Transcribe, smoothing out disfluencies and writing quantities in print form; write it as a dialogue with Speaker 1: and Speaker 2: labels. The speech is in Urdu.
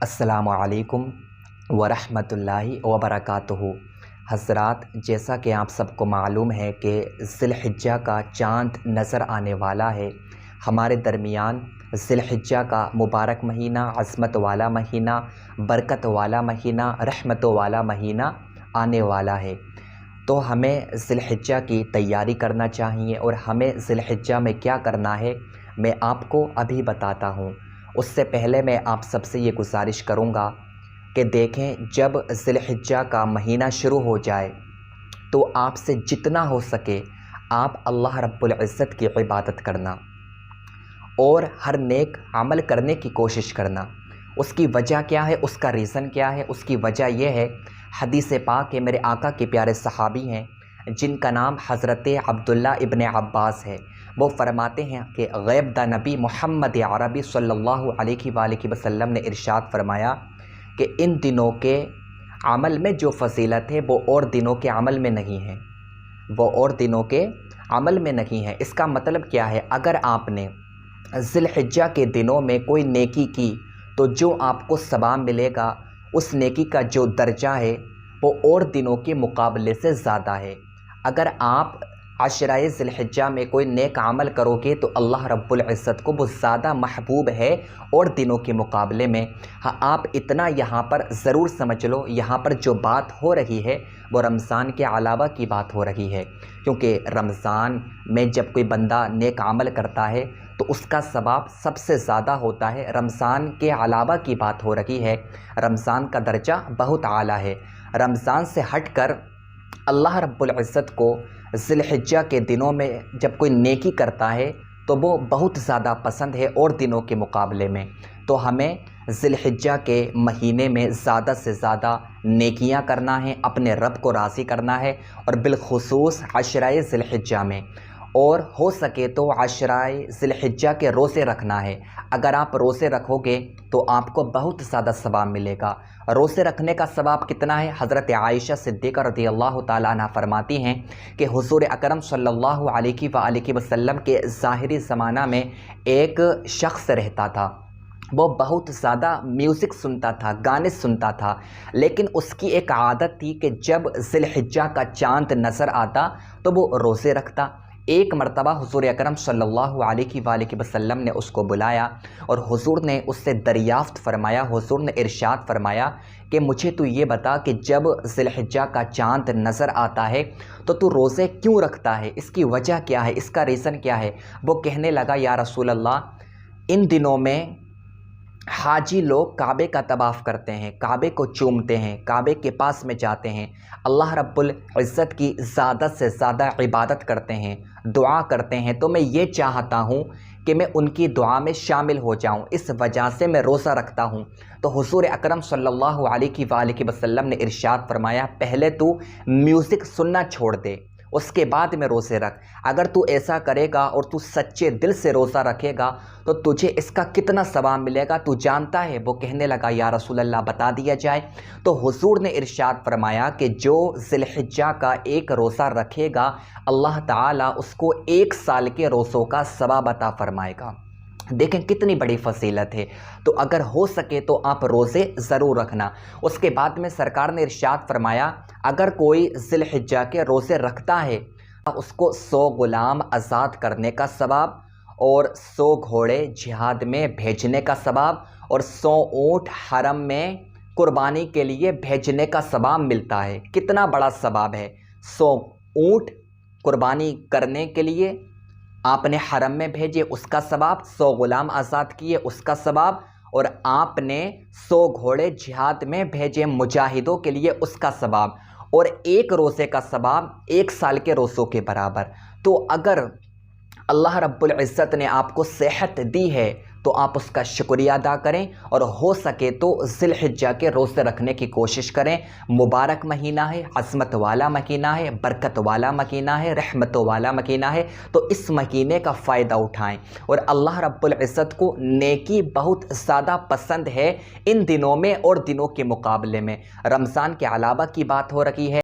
Speaker 1: السلام علیکم ورحمۃ اللہ وبرکاتہ۔ حضرات، جیسا کہ آپ سب کو معلوم ہے کہ ذی الحجہ کا چاند نظر آنے والا ہے۔ ہمارے درمیان ذی الحجہ کا مبارک مہینہ، عظمت والا مہینہ، برکت والا مہینہ، رحمت والا مہینہ آنے والا ہے۔ تو ہمیں ذی الحجہ کی تیاری کرنا چاہیے، اور ہمیں ذی الحجہ میں کیا کرنا ہے میں آپ کو ابھی بتاتا ہوں۔ اس سے پہلے میں آپ سب سے یہ گزارش کروں گا کہ دیکھیں، جب ذی الحجہ کا مہینہ شروع ہو جائے تو آپ سے جتنا ہو سکے آپ اللہ رب العزت کی عبادت کرنا اور ہر نیک عمل کرنے کی کوشش کرنا۔ اس کی وجہ کیا ہے، اس کا ریزن کیا ہے؟ اس کی وجہ یہ ہے، حدیث پاک ہے، میرے آقا کے پیارے صحابی ہیں جن کا نام حضرت عبداللہ ابن عباس ہے۔ وہ فرماتے ہیں کہ غیب دا نبی محمد عربی صلی اللہ علیہ وآلہ وسلم نے ارشاد فرمایا کہ ان دنوں کے عمل میں جو فضیلت ہے وہ اور دنوں کے عمل میں نہیں ہے، وہ اور دنوں کے عمل میں نہیں ہے۔ اس کا مطلب کیا ہے؟ اگر آپ نے ذی الحجہ کے دنوں میں کوئی نیکی کی تو جو آپ کو ثواب ملے گا، اس نیکی کا جو درجہ ہے وہ اور دنوں کے مقابلے سے زیادہ ہے۔ اگر آپ عشرہ ذی الحجہ میں کوئی نیک عمل کرو گے تو اللہ رب العزت کو وہ زیادہ محبوب ہے اور دنوں کے مقابلے میں۔ ہاں، آپ اتنا یہاں پر ضرور سمجھ لو، یہاں پر جو بات ہو رہی ہے وہ رمضان کے علاوہ کی بات ہو رہی ہے، کیونکہ رمضان میں جب کوئی بندہ نیک عمل کرتا ہے تو اس کا ثواب سب سے زیادہ ہوتا ہے۔ رمضان کے علاوہ کی بات ہو رہی ہے، رمضان کا درجہ بہت اعلیٰ ہے۔ رمضان سے ہٹ کر اللہ رب العزت کو ذی الحجہ کے دنوں میں جب کوئی نیکی کرتا ہے تو وہ بہت زیادہ پسند ہے اور دنوں کے مقابلے میں۔ تو ہمیں ذی الحجہ کے مہینے میں زیادہ سے زیادہ نیکیاں کرنا ہے، اپنے رب کو راضی کرنا ہے، اور بالخصوص عشرہ ذی الحجہ میں، اور ہو سکے تو عشرہ ذی الحجہ کے روزے رکھنا ہے۔ اگر آپ روزے رکھو گے تو آپ کو بہت زیادہ ثواب ملے گا۔ روزے رکھنے کا ثواب کتنا ہے؟ حضرت عائشہ صدیقہ رضی اللہ تعالیٰ عنہ فرماتی ہیں کہ حضور اکرم صلی اللہ علیہ وآلہ وسلم کے ظاہری زمانہ میں ایک شخص رہتا تھا، وہ بہت زیادہ میوزک سنتا تھا، گانے سنتا تھا، لیکن اس کی ایک عادت تھی کہ جب ذی الحجہ کا چاند نظر آتا تو وہ روزے رکھتا۔ ایک مرتبہ حضور اکرم صلی اللہ علیہ وآلہ وسلم نے اس کو بلایا اور حضور نے اس سے دریافت فرمایا، حضور نے ارشاد فرمایا کہ مجھے تو یہ بتا کہ جب ذی الحجہ کا چاند نظر آتا ہے تو روزے کیوں رکھتا ہے؟ اس کی وجہ کیا ہے؟ اس کا ریزن کیا ہے؟ وہ کہنے لگا، یا رسول اللہ، ان دنوں میں حاجی لوگ کعبے کا طواف کرتے ہیں، کعبے کو چومتے ہیں، کعبے کے پاس میں جاتے ہیں، اللہ رب العزت کی زیادہ سے زیادہ عبادت کرتے ہیں، دعا کرتے ہیں، تو میں یہ چاہتا ہوں کہ میں ان کی دعا میں شامل ہو جاؤں، اس وجہ سے میں روزہ رکھتا ہوں۔ تو حضور اکرم صلی اللہ علیہ وآلہ وسلم نے ارشاد فرمایا، پہلے تو میوزک سننا چھوڑ دے، اس کے بعد میں روزے رکھ۔ اگر تو ایسا کرے گا اور تو سچے دل سے روزہ رکھے گا تو تجھے اس کا کتنا ثواب ملے گا تو جانتا ہے؟ وہ کہنے لگا، یا رسول اللہ بتا دیا جائے۔ تو حضور نے ارشاد فرمایا کہ جو ذی الحجہ کا ایک روزہ رکھے گا اللہ تعالیٰ اس کو 1 سال کے روزوں کا ثواب عطا فرمائے گا۔ دیکھیں کتنی بڑی فضیلت ہے۔ تو اگر ہو سکے تو آپ روزے ضرور رکھنا۔ اس کے بعد میں سرکار نے ارشاد فرمایا، اگر کوئی ذی الحجہ کے روزے رکھتا ہے اس کو 100 غلام آزاد کرنے کا ثواب، اور 100 گھوڑے جہاد میں بھیجنے کا ثواب، اور 100 اونٹ حرم میں قربانی کے لیے بھیجنے کا ثواب ملتا ہے۔ کتنا بڑا ثواب ہے! 100 اونٹ قربانی کرنے کے لیے آپ نے حرم میں بھیجے، اس کا ثواب، 100 غلام آزاد کیے، اس کا ثواب، اور آپ نے 100 گھوڑے جہاد میں بھیجے مجاہدوں کے لیے، اس کا ثواب، اور ایک روزے کا ثواب 1 سال کے روزوں کے برابر۔ تو اگر اللہ رب العزت نے آپ کو صحت دی ہے تو آپ اس کا شکریہ ادا کریں، اور ہو سکے تو ذی الحجہ کے روزے رکھنے کی کوشش کریں۔ مبارک مہینہ ہے، عظمت والا مہینہ ہے، برکت والا مہینہ ہے، رحمت والا مہینہ ہے، تو اس مہینے کا فائدہ اٹھائیں۔ اور اللہ رب العزت کو نیکی بہت زیادہ پسند ہے ان دنوں میں اور دنوں کے مقابلے میں۔ رمضان کے علاوہ کی بات ہو رہی ہے۔